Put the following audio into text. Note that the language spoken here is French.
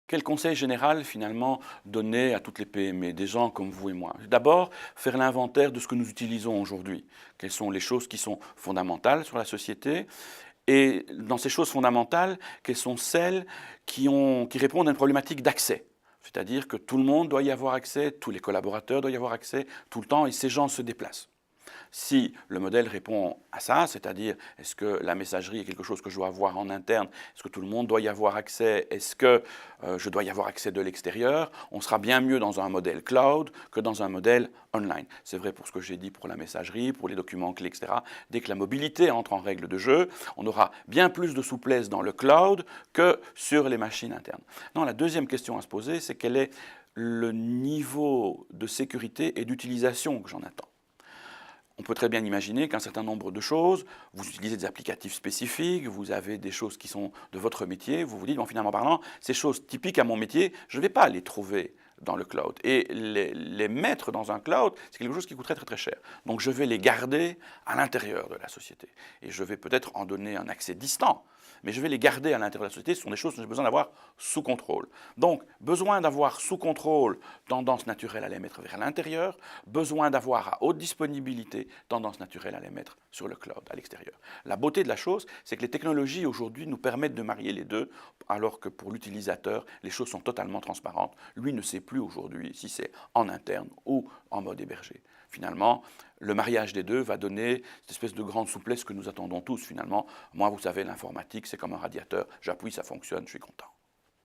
Quel conseil général finalement donner à toutes les PME, des gens comme vous et moi? D'abord, faire l'inventaire de ce que nous utilisons aujourd'hui. Quelles sont les choses qui sont fondamentales sur la société? Et dans ces choses fondamentales, quelles sont celles qui répondent à une problématique d'accès? C'est-à-dire que tout le monde doit y avoir accès, tous les collaborateurs doivent y avoir accès tout le temps et ces gens se déplacent. Si le modèle répond à ça, c'est-à-dire est-ce que la messagerie est quelque chose que je dois avoir en interne, est-ce que tout le monde doit y avoir accès, est-ce que je dois y avoir accès de l'extérieur, on sera bien mieux dans un modèle cloud que dans un modèle online. C'est vrai pour ce que j'ai dit pour la messagerie, pour les documents clés, etc. Dès que la mobilité entre en règle de jeu, on aura bien plus de souplesse dans le cloud que sur les machines internes. Non, la deuxième question à se poser, c'est quel est le niveau de sécurité et d'utilisation que j'en attends. On peut très bien imaginer qu'un certain nombre de choses, vous utilisez des applicatifs spécifiques, vous avez des choses qui sont de votre métier, vous vous dites, bon, finalement parlant, ces choses typiques à mon métier, je ne vais pas les trouver dans le cloud. Et les mettre dans un cloud, c'est quelque chose qui coûterait très très cher. Donc je vais les garder à l'intérieur de la société. Et je vais peut-être en donner un accès distant, mais je vais les garder à l'intérieur de la société. Ce sont des choses que j'ai besoin d'avoir sous contrôle. Donc, besoin d'avoir sous contrôle, tendance naturelle à les mettre vers l'intérieur, besoin d'avoir à haute disponibilité, tendance naturelle à les mettre sur le cloud, à l'extérieur. La beauté de la chose, c'est que les technologies aujourd'hui nous permettent de marier les deux, alors que pour l'utilisateur, les choses sont totalement transparentes. Lui ne sait plus aujourd'hui si c'est en interne ou en mode hébergé. Finalement, le mariage des deux va donner cette espèce de grande souplesse que nous attendons tous finalement. Moi, vous savez, l'informatique, c'est comme un radiateur. J'appuie, ça fonctionne, je suis content.